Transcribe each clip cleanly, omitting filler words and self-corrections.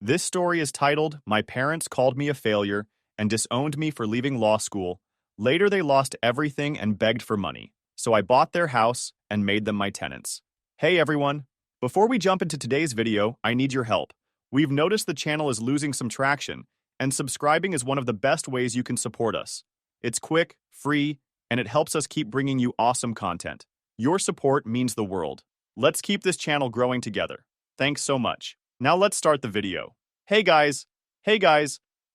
This story is titled, My Parents Called Me a Failure and Disowned Me for Leaving Law School. Later, they lost everything and begged for money, so I bought their house and made them my tenants. Hey everyone! Before we jump into today's video, I need your help. We've noticed the channel is losing some traction, and subscribing is one of the best ways you can support us. It's quick, free, and it helps us keep bringing you awesome content. Your support means the world. Let's keep this channel growing together. Thanks so much. Now let's start the video. Hey guys,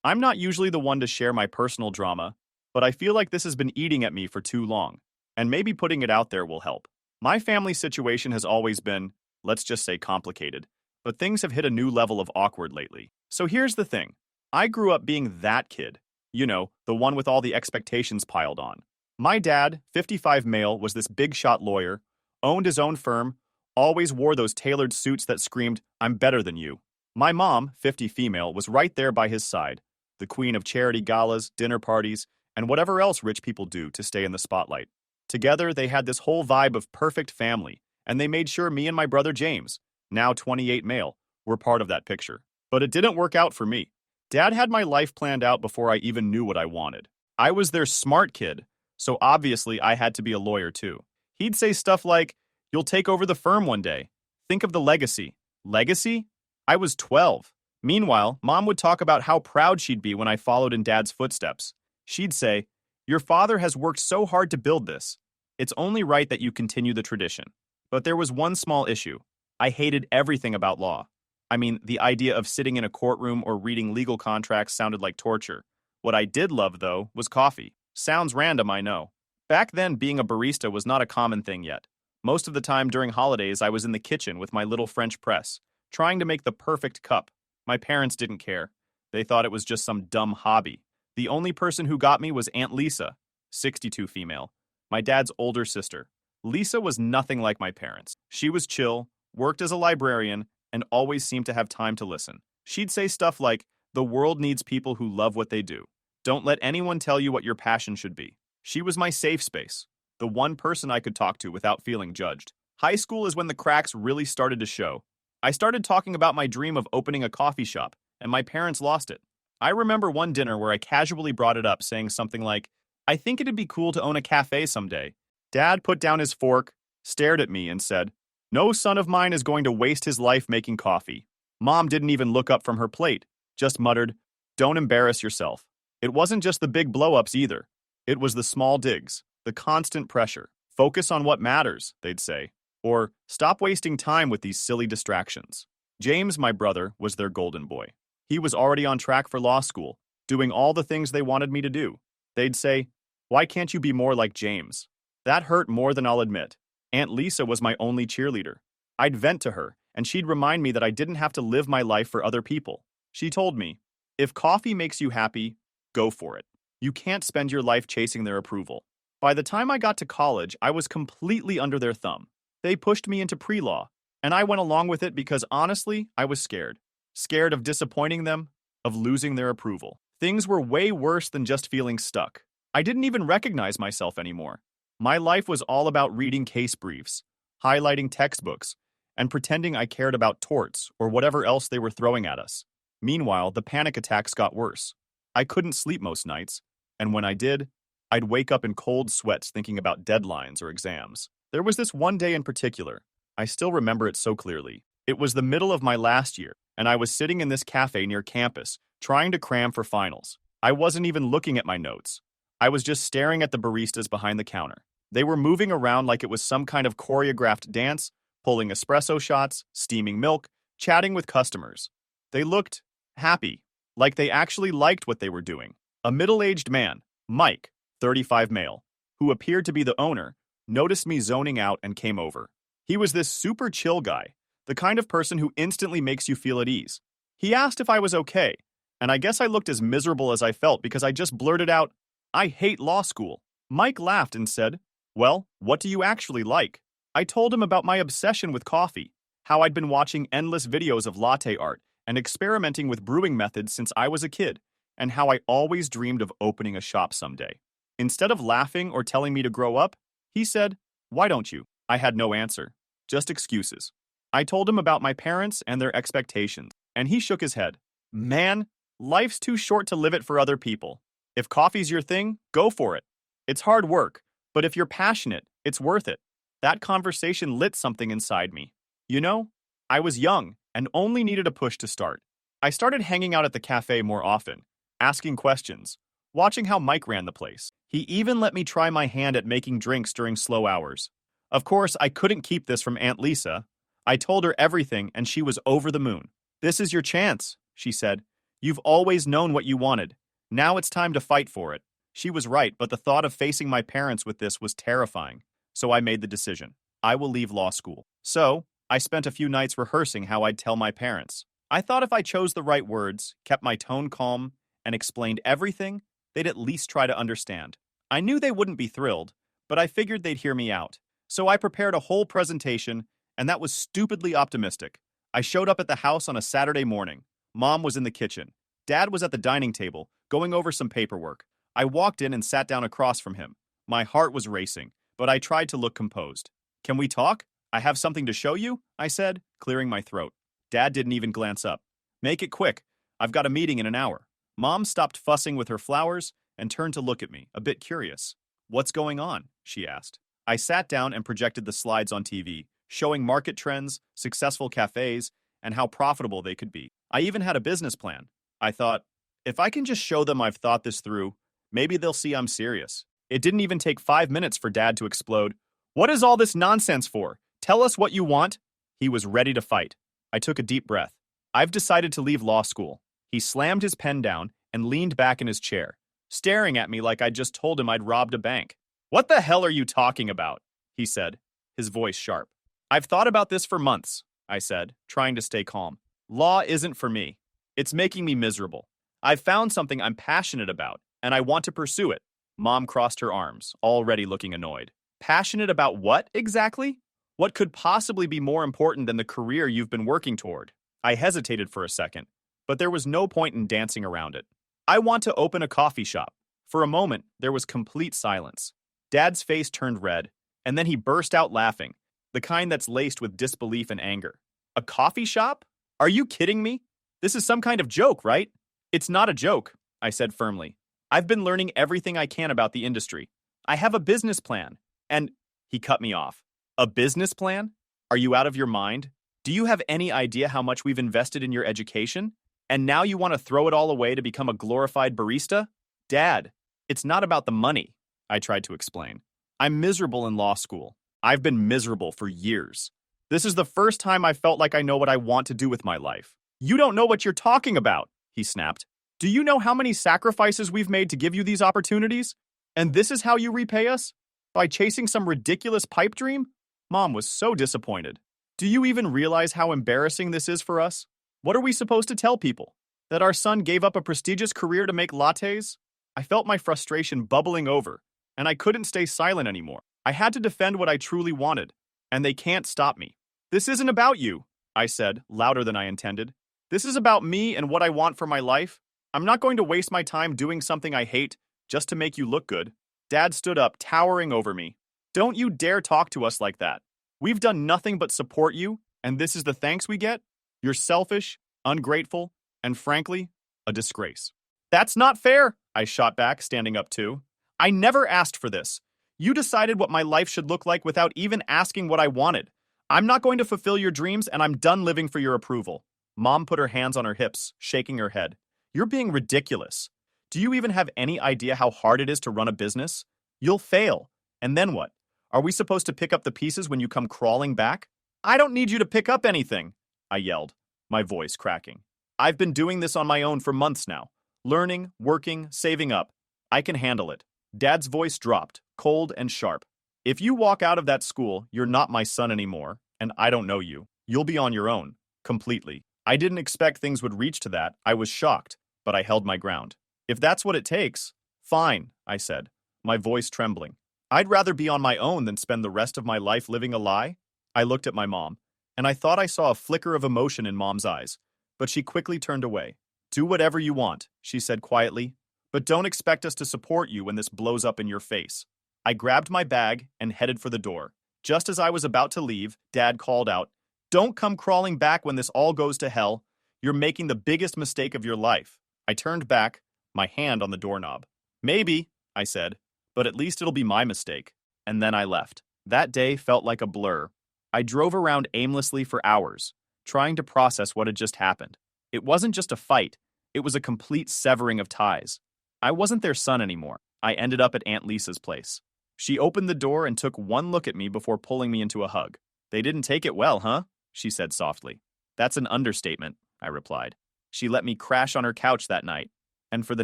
I'm not usually the one to share my personal drama, but I feel like this has been eating at me for too long, and maybe putting it out there will help. My family situation has always been, let's just say, complicated, but things have hit a new level of awkward lately. So here's the thing. I grew up being that kid, you know, the one with all the expectations piled on. My dad, 55 male, was this big shot lawyer, owned his own firm, always wore those tailored suits that screamed, I'm better than you. My mom, 50 female, was right there by his side, the queen of charity galas, dinner parties, and whatever else rich people do to stay in the spotlight. Together, they had this whole vibe of perfect family, and they made sure me and my brother James, now 28 male, were part of that picture. But it didn't work out for me. Dad had my life planned out before I even knew what I wanted. I was their smart kid, so obviously I had to be a lawyer too. He'd say stuff like, you'll take over the firm one day. Think of the legacy. Legacy? I was 12. Meanwhile, Mom would talk about how proud she'd be when I followed in Dad's footsteps. She'd say, your father has worked so hard to build this. It's only right that you continue the tradition. But there was one small issue. I hated everything about law. I mean, the idea of sitting in a courtroom or reading legal contracts sounded like torture. What I did love, though, was coffee. Sounds random, I know. Back then, being a barista was not a common thing yet. Most of the time during holidays, I was in the kitchen with my little French press, trying to make the perfect cup. My parents didn't care. They thought it was just some dumb hobby. The only person who got me was Aunt Lisa, 62 female, my dad's older sister. Lisa was nothing like my parents. She was chill, worked as a librarian, and always seemed to have time to listen. She'd say stuff like, the world needs people who love what they do. Don't let anyone tell you what your passion should be. She was my safe space, the one person I could talk to without feeling judged. High school is when the cracks really started to show. I started talking about my dream of opening a coffee shop, and my parents lost it. I remember one dinner where I casually brought it up, saying something like, I think it'd be cool to own a cafe someday. Dad put down his fork, stared at me, and said, no son of mine is going to waste his life making coffee. Mom didn't even look up from her plate, just muttered, don't embarrass yourself. It wasn't just the big blow-ups either. It was the small digs, the constant pressure. Focus on what matters, they'd say. Or, stop wasting time with these silly distractions. James, my brother, was their golden boy. He was already on track for law school, doing all the things they wanted me to do. They'd say, why can't you be more like James? That hurt more than I'll admit. Aunt Lisa was my only cheerleader. I'd vent to her, and she'd remind me that I didn't have to live my life for other people. She told me, if coffee makes you happy, go for it. You can't spend your life chasing their approval. By the time I got to college, I was completely under their thumb. They pushed me into pre-law, and I went along with it because honestly, I was scared. Scared of disappointing them, of losing their approval. Things were way worse than just feeling stuck. I didn't even recognize myself anymore. My life was all about reading case briefs, highlighting textbooks, and pretending I cared about torts or whatever else they were throwing at us. Meanwhile, the panic attacks got worse. I couldn't sleep most nights, and when I did, I'd wake up in cold sweats thinking about deadlines or exams. There was this one day in particular. I still remember it so clearly. It was the middle of my last year, and I was sitting in this cafe near campus, trying to cram for finals. I wasn't even looking at my notes. I was just staring at the baristas behind the counter. They were moving around like it was some kind of choreographed dance, pulling espresso shots, steaming milk, chatting with customers. They looked happy, like they actually liked what they were doing. A middle-aged man, Mike, 35 male, who appeared to be the owner, noticed me zoning out and came over. He was this super chill guy, the kind of person who instantly makes you feel at ease. He asked if I was okay, and I guess I looked as miserable as I felt because I just blurted out, I hate law school. Mike laughed and said, well, what do you actually like? I told him about my obsession with coffee, how I'd been watching endless videos of latte art and experimenting with brewing methods since I was a kid, and how I always dreamed of opening a shop someday. Instead of laughing or telling me to grow up, he said, why don't you? I had no answer, just excuses. I told him about my parents and their expectations. And he shook his head. Man, life's too short to live it for other people. If coffee's your thing, go for it. It's hard work, but if you're passionate, it's worth it. That conversation lit something inside me. You know, I was young and only needed a push to start. I started hanging out at the cafe more often, asking questions, watching how Mike ran the place. He even let me try my hand at making drinks during slow hours. Of course, I couldn't keep this from Aunt Lisa. I told her everything and she was over the moon. "This is your chance," she said. "You've always known what you wanted. Now it's time to fight for it." She was right, but the thought of facing my parents with this was terrifying. So I made the decision. I will leave law school. So, I spent a few nights rehearsing how I'd tell my parents. I thought if I chose the right words, kept my tone calm, and explained everything, they'd at least try to understand. I knew they wouldn't be thrilled, but I figured they'd hear me out. So I prepared a whole presentation, and that was stupidly optimistic. I showed up at the house on a Saturday morning. Mom was in the kitchen. Dad was at the dining table, going over some paperwork. I walked in and sat down across from him. My heart was racing, but I tried to look composed. "Can we talk? I have something to show you," I said, clearing my throat. Dad didn't even glance up. "Make it quick. I've got a meeting in an hour." Mom stopped fussing with her flowers and turned to look at me, a bit curious. "What's going on?" she asked. I sat down and projected the slides on TV, showing market trends, successful cafes, and how profitable they could be. I even had a business plan. I thought, if I can just show them I've thought this through, maybe they'll see I'm serious. It didn't even take 5 minutes for Dad to explode. "What is all this nonsense for? Tell us what you want." He was ready to fight. I took a deep breath. "I've decided to leave law school." He slammed his pen down and leaned back in his chair, staring at me like I'd just told him I'd robbed a bank. "What the hell are you talking about?" he said, his voice sharp. "I've thought about this for months," I said, trying to stay calm. "Law isn't for me. It's making me miserable. I've found something I'm passionate about, and I want to pursue it." Mom crossed her arms, already looking annoyed. "Passionate about what, exactly? What could possibly be more important than the career you've been working toward?" I hesitated for a second, but there was no point in dancing around it. "I want to open a coffee shop." For a moment, there was complete silence. Dad's face turned red, and then he burst out laughing, the kind that's laced with disbelief and anger. "A coffee shop? Are you kidding me? This is some kind of joke, right?" "It's not a joke," I said firmly. "I've been learning everything I can about the industry. I have a business plan." And he cut me off. "A business plan? Are you out of your mind? Do you have any idea how much we've invested in your education? And now you want to throw it all away to become a glorified barista?" "Dad, it's not about the money," I tried to explain. "I'm miserable in law school. I've been miserable for years. This is the first time I felt like I know what I want to do with my life." "You don't know what you're talking about," he snapped. "Do you know how many sacrifices we've made to give you these opportunities? And this is how you repay us? By chasing some ridiculous pipe dream?" Mom was so disappointed. "Do you even realize how embarrassing this is for us? What are we supposed to tell people? That our son gave up a prestigious career to make lattes?" I felt my frustration bubbling over, and I couldn't stay silent anymore. I had to defend what I truly wanted, and they can't stop me. "This isn't about you," I said, louder than I intended. "This is about me and what I want for my life. I'm not going to waste my time doing something I hate just to make you look good." Dad stood up, towering over me. "Don't you dare talk to us like that. We've done nothing but support you, and this is the thanks we get? You're selfish, ungrateful, and frankly, a disgrace." "That's not fair," I shot back, standing up too. "I never asked for this. You decided what my life should look like without even asking what I wanted. I'm not going to fulfill your dreams, and I'm done living for your approval." Mom put her hands on her hips, shaking her head. "You're being ridiculous. Do you even have any idea how hard it is to run a business? You'll fail. And then what? Are we supposed to pick up the pieces when you come crawling back?" "I don't need you to pick up anything," I yelled, my voice cracking. "I've been doing this on my own for months now. Learning, working, saving up. I can handle it." Dad's voice dropped, cold and sharp. "If you walk out of that school, you're not my son anymore, and I don't know you. You'll be on your own. Completely." I didn't expect things would reach to that. I was shocked, but I held my ground. "If that's what it takes, fine," I said, my voice trembling. "I'd rather be on my own than spend the rest of my life living a lie." I looked at my mom, and I thought I saw a flicker of emotion in Mom's eyes, but she quickly turned away. "Do whatever you want," she said quietly, "but don't expect us to support you when this blows up in your face." I grabbed my bag and headed for the door. Just as I was about to leave, Dad called out, "Don't come crawling back when this all goes to hell. You're making the biggest mistake of your life. I turned back, my hand on the doorknob. Maybe, I said, but at least it'll be my mistake. And then I left. That day felt like a blur. I drove around aimlessly for hours, trying to process what had just happened. It wasn't just a fight, it was a complete severing of ties. I wasn't their son anymore. I ended up at Aunt Lisa's place. She opened the door and took one look at me before pulling me into a hug. They didn't take it well, huh? She said softly. That's an understatement, I replied. She let me crash on her couch that night, and for the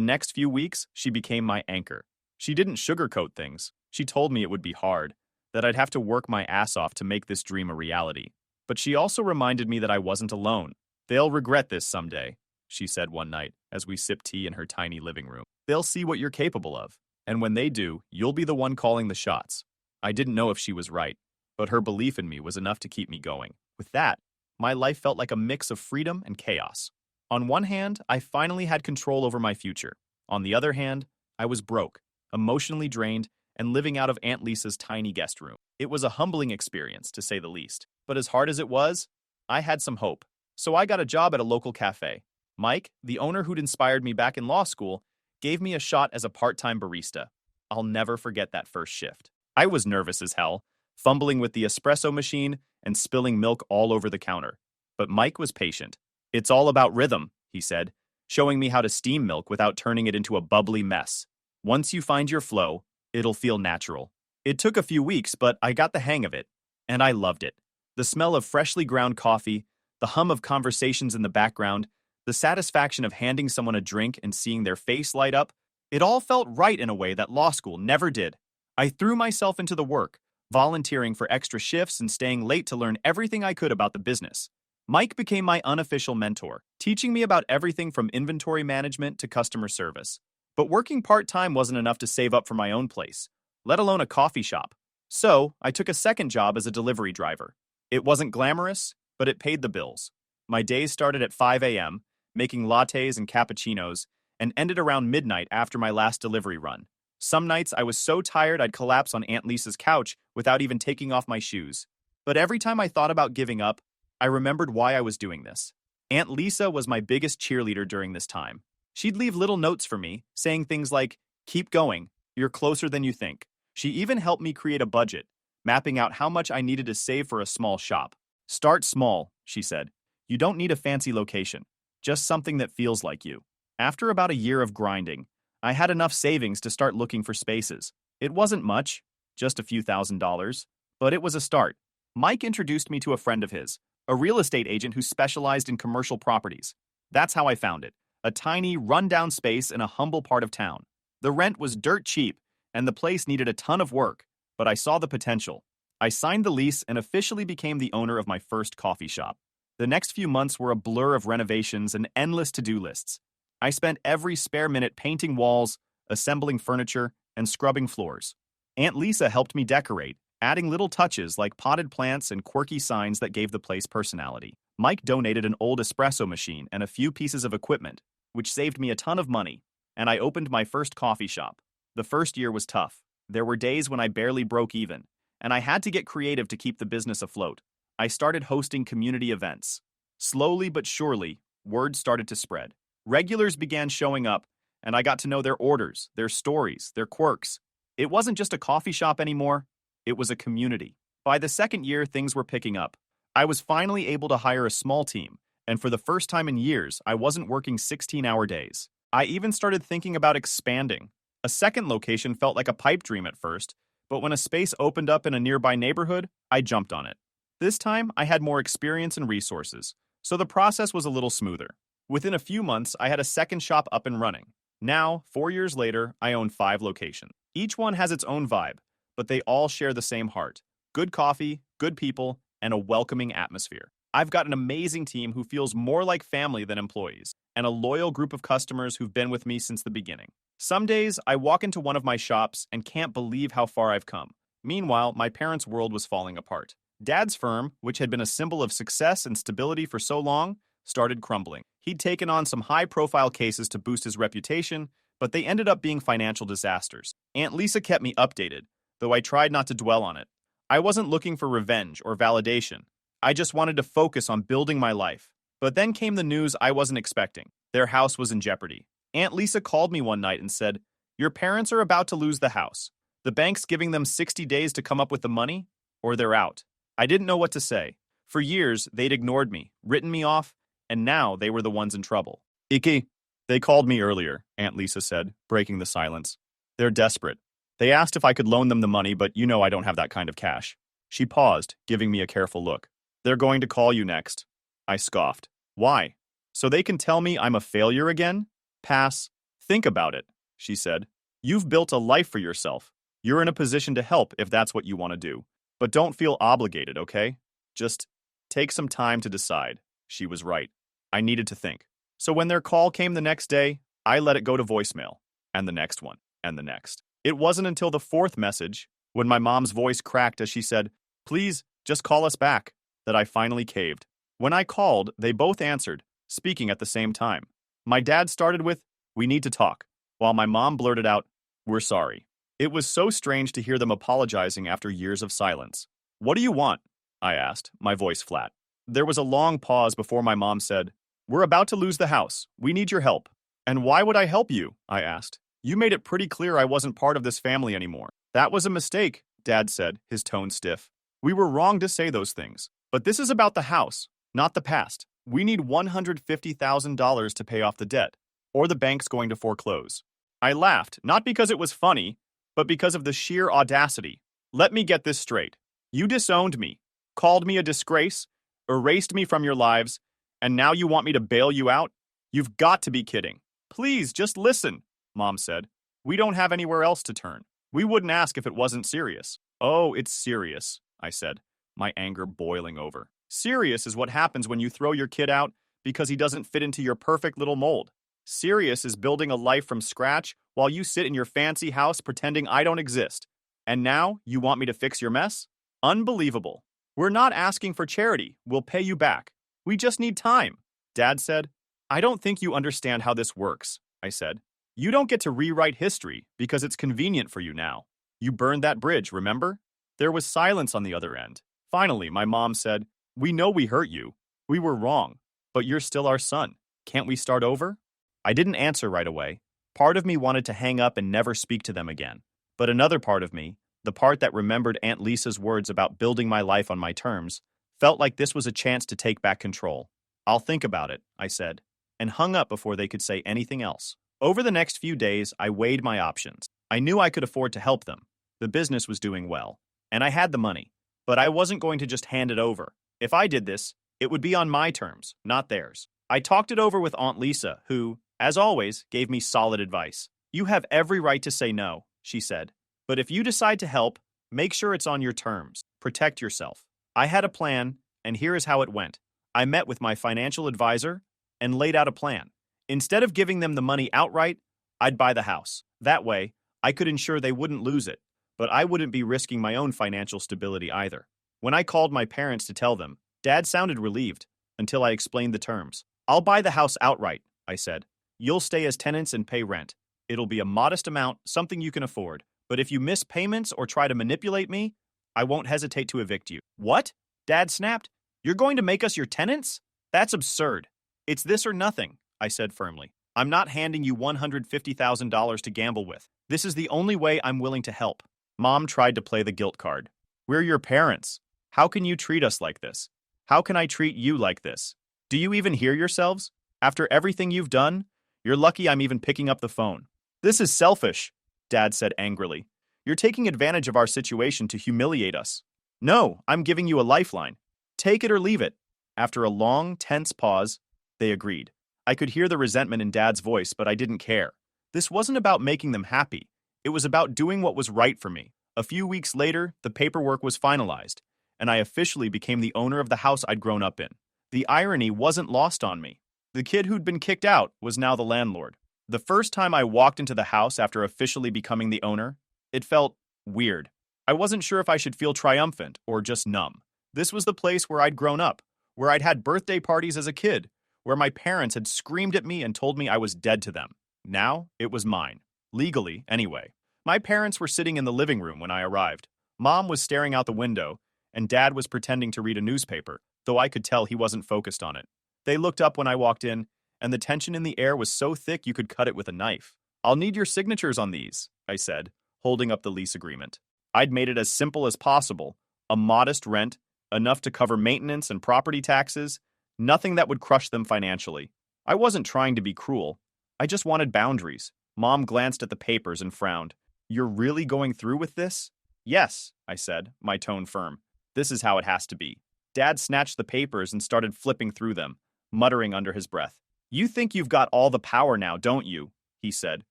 next few weeks, she became my anchor. She didn't sugarcoat things. She told me it would be hard, that I'd have to work my ass off to make this dream a reality. But she also reminded me that I wasn't alone. They'll regret this someday, she said one night as we sipped tea in her tiny living room. They'll see what you're capable of, and when they do, you'll be the one calling the shots. I didn't know if she was right, but her belief in me was enough to keep me going. With that, my life felt like a mix of freedom and chaos. On one hand, I finally had control over my future. On the other hand, I was broke, emotionally drained, and living out of Aunt Lisa's tiny guest room. It was a humbling experience, to say the least. But as hard as it was, I had some hope. So I got a job at a local cafe. Mike, the owner who'd inspired me back in law school, gave me a shot as a part-time barista. I'll never forget that first shift. I was nervous as hell, fumbling with the espresso machine and spilling milk all over the counter. But Mike was patient. It's all about rhythm, he said, showing me how to steam milk without turning it into a bubbly mess. Once you find your flow, it'll feel natural. It took a few weeks, but I got the hang of it, and I loved it. The smell of freshly ground coffee, the hum of conversations in the background, the satisfaction of handing someone a drink and seeing their face light up, it all felt right in a way that law school never did. I threw myself into the work, volunteering for extra shifts and staying late to learn everything I could about the business. Mike became my unofficial mentor, teaching me about everything from inventory management to customer service. But working part-time wasn't enough to save up for my own place, let alone a coffee shop. So, I took a second job as a delivery driver. It wasn't glamorous, but it paid the bills. My days started at 5 a.m., making lattes and cappuccinos, and ended around midnight after my last delivery run. Some nights I was so tired I'd collapse on Aunt Lisa's couch without even taking off my shoes. But every time I thought about giving up, I remembered why I was doing this. Aunt Lisa was my biggest cheerleader during this time. She'd leave little notes for me, saying things like, "Keep going, you're closer than you think." She even helped me create a budget, mapping out how much I needed to save for a small shop. "Start small," she said. "You don't need a fancy location, just something that feels like you." After about a year of grinding, I had enough savings to start looking for spaces. It wasn't much, just a few $1,000s, but it was a start. Mike introduced me to a friend of his, a real estate agent who specialized in commercial properties. That's how I found it. A tiny, run-down space in a humble part of town. The rent was dirt cheap, and the place needed a ton of work, but I saw the potential. I signed the lease and officially became the owner of my first coffee shop. The next few months were a blur of renovations and endless to-do lists. I spent every spare minute painting walls, assembling furniture, and scrubbing floors. Aunt Lisa helped me decorate, adding little touches like potted plants and quirky signs that gave the place personality. Mike donated an old espresso machine and a few pieces of equipment, which saved me a ton of money, and I opened my first coffee shop. The first year was tough. There were days when I barely broke even, and I had to get creative to keep the business afloat. I started hosting community events. Slowly but surely, word started to spread. Regulars began showing up, and I got to know their orders, their stories, their quirks. It wasn't just a coffee shop anymore, it was a community. By the second year, things were picking up. I was finally able to hire a small team, and for the first time in years, I wasn't working 16-hour days. I even started thinking about expanding. A second location felt like a pipe dream at first, but when a space opened up in a nearby neighborhood, I jumped on it. This time, I had more experience and resources, so the process was a little smoother. Within a few months, I had a second shop up and running. Now, 4 years later, I own 5 locations. Each one has its own vibe, but they all share the same heart. Good coffee, good people, and a welcoming atmosphere. I've got an amazing team who feels more like family than employees, and a loyal group of customers who've been with me since the beginning. Some days, I walk into one of my shops and can't believe how far I've come. Meanwhile, my parents' world was falling apart. Dad's firm, which had been a symbol of success and stability for so long, started crumbling. He'd taken on some high-profile cases to boost his reputation, but they ended up being financial disasters. Aunt Lisa kept me updated, though I tried not to dwell on it. I wasn't looking for revenge or validation. I just wanted to focus on building my life. But then came the news I wasn't expecting. Their house was in jeopardy. Aunt Lisa called me one night and said, "Your parents are about to lose the house. The bank's giving them 60 days to come up with the money, or they're out." I didn't know what to say. For years, they'd ignored me, written me off, and now they were the ones in trouble. Iki, they called me earlier, Aunt Lisa said, breaking the silence. They're desperate. They asked if I could loan them the money, but you know I don't have that kind of cash. She paused, giving me a careful look. They're going to call you next. I scoffed. Why? So they can tell me I'm a failure again? Pass. Think about it, she said. You've built a life for yourself. You're in a position to help if that's what you want to do. But don't feel obligated, okay? Just take some time to decide. She was right. I needed to think. So when their call came the next day, I let it go to voicemail. And the next one. And the next. It wasn't until the fourth message, when my mom's voice cracked as she said, "Please, just call us back," that I finally caved. When I called, they both answered, speaking at the same time. My dad started with, "We need to talk," while my mom blurted out, "We're sorry." It was so strange to hear them apologizing after years of silence. "What do you want?" I asked, my voice flat. There was a long pause before my mom said, "We're about to lose the house. We need your help." "And why would I help you?" I asked. "You made it pretty clear I wasn't part of this family anymore." "That was a mistake," Dad said, his tone stiff. "We were wrong to say those things. But this is about the house, not the past. We need $150,000 to pay off the debt, or the bank's going to foreclose." I laughed, not because it was funny, but because of the sheer audacity. "Let me get this straight. You disowned me, called me a disgrace, erased me from your lives, and now you want me to bail you out? You've got to be kidding." "Please, just listen," Mom said. "We don't have anywhere else to turn. We wouldn't ask if it wasn't serious." "Oh, it's serious," I said, my anger boiling over. "Serious is what happens when you throw your kid out because he doesn't fit into your perfect little mold. Serious is building a life from scratch while you sit in your fancy house pretending I don't exist. And now you want me to fix your mess? Unbelievable. We're not asking for charity. We'll pay you back. We just need time." Dad said, "I don't think you understand how this works," I said. "You don't get to rewrite history because it's convenient for you now. You burned that bridge, remember?" There was silence on the other end. Finally, my mom said, "We know we hurt you. We were wrong. But you're still our son. Can't we start over?" I didn't answer right away. Part of me wanted to hang up and never speak to them again. But another part of me, the part that remembered Aunt Lisa's words about building my life on my terms, felt like this was a chance to take back control. "I'll think about it," I said, and hung up before they could say anything else. Over the next few days, I weighed my options. I knew I could afford to help them. The business was doing well, and I had the money. But I wasn't going to just hand it over. If I did this, it would be on my terms, not theirs. I talked it over with Aunt Lisa, who, as always, gave me solid advice. "You have every right to say no," she said. "But if you decide to help, make sure it's on your terms. Protect yourself." I had a plan, and here is how it went. I met with my financial advisor and laid out a plan. Instead of giving them the money outright, I'd buy the house. That way, I could ensure they wouldn't lose it, but I wouldn't be risking my own financial stability either. When I called my parents to tell them, Dad sounded relieved until I explained the terms. "I'll buy the house outright," I said. "You'll stay as tenants and pay rent. It'll be a modest amount, something you can afford. But if you miss payments or try to manipulate me, I won't hesitate to evict you." "What?" Dad snapped. "You're going to make us your tenants? That's absurd." "It's this or nothing," I said firmly. "I'm not handing you $150,000 to gamble with. This is the only way I'm willing to help." Mom tried to play the guilt card. "We're your parents. How can you treat us like this? How can I treat you like this? Do you even hear yourselves? After everything you've done, you're lucky I'm even picking up the phone." "This is selfish," Dad said angrily. "You're taking advantage of our situation to humiliate us." "No, I'm giving you a lifeline. Take it or leave it." After a long, tense pause, they agreed. I could hear the resentment in Dad's voice, but I didn't care. This wasn't about making them happy. It was about doing what was right for me. A few weeks later, the paperwork was finalized, and I officially became the owner of the house I'd grown up in. The irony wasn't lost on me. The kid who'd been kicked out was now the landlord. The first time I walked into the house after officially becoming the owner, it felt weird. I wasn't sure if I should feel triumphant or just numb. This was the place where I'd grown up, where I'd had birthday parties as a kid, where my parents had screamed at me and told me I was dead to them. Now, it was mine. Legally, anyway. My parents were sitting in the living room when I arrived. Mom was staring out the window, and Dad was pretending to read a newspaper, though I could tell he wasn't focused on it. They looked up when I walked in, and the tension in the air was so thick you could cut it with a knife. I'll need your signatures on these, I said, holding up the lease agreement. I'd made it as simple as possible, a modest rent, enough to cover maintenance and property taxes, nothing that would crush them financially. I wasn't trying to be cruel. I just wanted boundaries. Mom glanced at the papers and frowned. You're really going through with this? Yes, I said, my tone firm. This is how it has to be. Dad snatched the papers and started flipping through them, muttering under his breath. You think you've got all the power now, don't you? He said,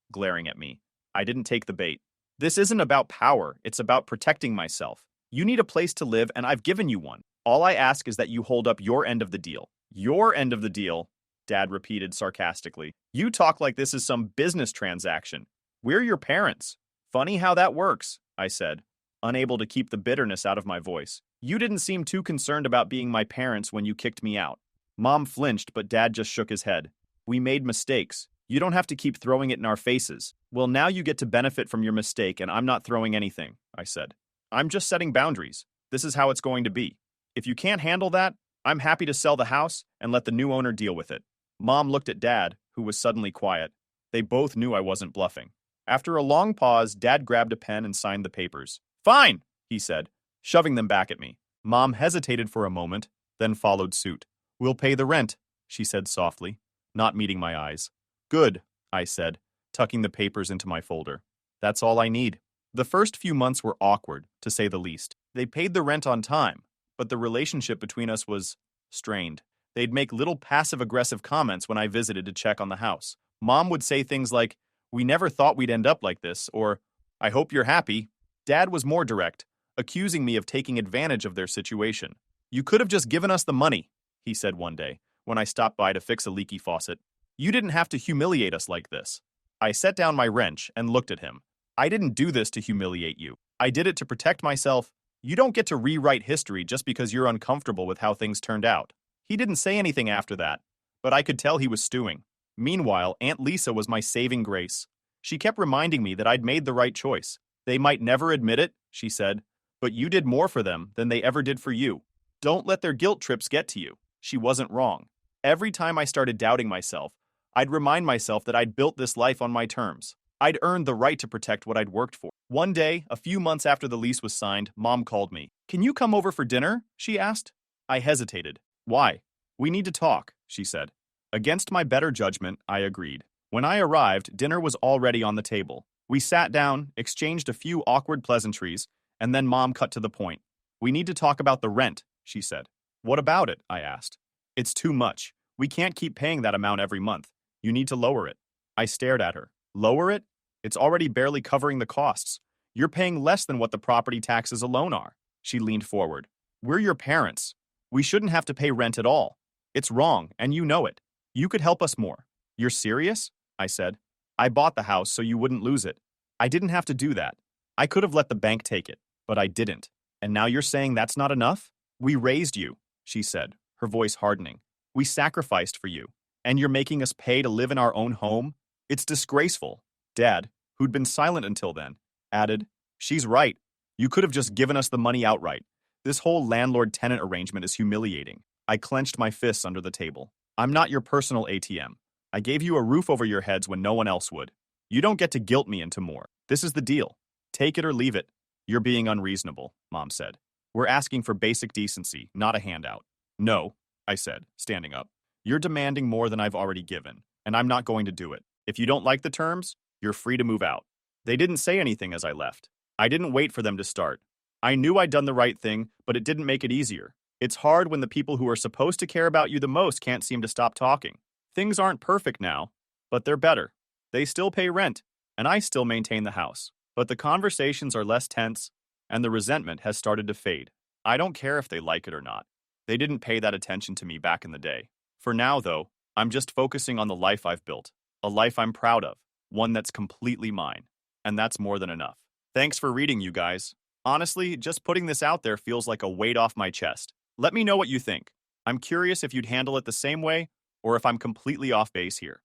glaring at me. I didn't take the bait. This isn't about power, it's about protecting myself. You need a place to live, and I've given you one. All I ask is that you hold up your end of the deal. Your end of the deal, Dad repeated sarcastically. You talk like this is some business transaction. We're your parents. Funny how that works, I said, unable to keep the bitterness out of my voice. You didn't seem too concerned about being my parents when you kicked me out. Mom flinched, but Dad just shook his head. We made mistakes. You don't have to keep throwing it in our faces. Well, now you get to benefit from your mistake, and I'm not throwing anything, I said. I'm just setting boundaries. This is how it's going to be. If you can't handle that, I'm happy to sell the house and let the new owner deal with it. Mom looked at Dad, who was suddenly quiet. They both knew I wasn't bluffing. After a long pause, Dad grabbed a pen and signed the papers. Fine, he said, shoving them back at me. Mom hesitated for a moment, then followed suit. We'll pay the rent, she said softly, not meeting my eyes. Good, I said, tucking the papers into my folder. That's all I need. The first few months were awkward, to say the least. They paid the rent on time, but the relationship between us was strained. They'd make little passive-aggressive comments when I visited to check on the house. Mom would say things like, we never thought we'd end up like this, or, I hope you're happy. Dad was more direct, accusing me of taking advantage of their situation. You could have just given us the money, he said one day, when I stopped by to fix a leaky faucet. You didn't have to humiliate us like this. I set down my wrench and looked at him. I didn't do this to humiliate you. I did it to protect myself. You don't get to rewrite history just because you're uncomfortable with how things turned out. He didn't say anything after that, but I could tell he was stewing. Meanwhile, Aunt Lisa was my saving grace. She kept reminding me that I'd made the right choice. They might never admit it, she said, but you did more for them than they ever did for you. Don't let their guilt trips get to you. She wasn't wrong. Every time I started doubting myself, I'd remind myself that I'd built this life on my terms. I'd earned the right to protect what I'd worked for. One day, a few months after the lease was signed, Mom called me. Can you come over for dinner? She asked. I hesitated. Why? We need to talk, she said. Against my better judgment, I agreed. When I arrived, dinner was already on the table. We sat down, exchanged a few awkward pleasantries, and then Mom cut to the point. We need to talk about the rent, she said. What about it? I asked. It's too much. We can't keep paying that amount every month. You need to lower it. I stared at her. Lower it? It's already barely covering the costs. You're paying less than what the property taxes alone are. She leaned forward. We're your parents. We shouldn't have to pay rent at all. It's wrong, and you know it. You could help us more. You're serious? I said. I bought the house so you wouldn't lose it. I didn't have to do that. I could have let the bank take it, but I didn't. And now you're saying that's not enough? We raised you, she said, her voice hardening. We sacrificed for you. And you're making us pay to live in our own home? It's disgraceful. Dad, who'd been silent until then, added, she's right. You could have just given us the money outright. This whole landlord-tenant arrangement is humiliating. I clenched my fists under the table. I'm not your personal ATM. I gave you a roof over your heads when no one else would. You don't get to guilt me into more. This is the deal. Take it or leave it. You're being unreasonable, Mom said. We're asking for basic decency, not a handout. No, I said, standing up. You're demanding more than I've already given, and I'm not going to do it. If you don't like the terms, you're free to move out. They didn't say anything as I left. I didn't wait for them to start. I knew I'd done the right thing, but it didn't make it easier. It's hard when the people who are supposed to care about you the most can't seem to stop talking. Things aren't perfect now, but they're better. They still pay rent, and I still maintain the house. But the conversations are less tense, and the resentment has started to fade. I don't care if they like it or not. They didn't pay that attention to me back in the day. For now, though, I'm just focusing on the life I've built. A life I'm proud of. One that's completely mine. And that's more than enough. Thanks for reading, you guys. Honestly, just putting this out there feels like a weight off my chest. Let me know what you think. I'm curious if you'd handle it the same way, or if I'm completely off base here.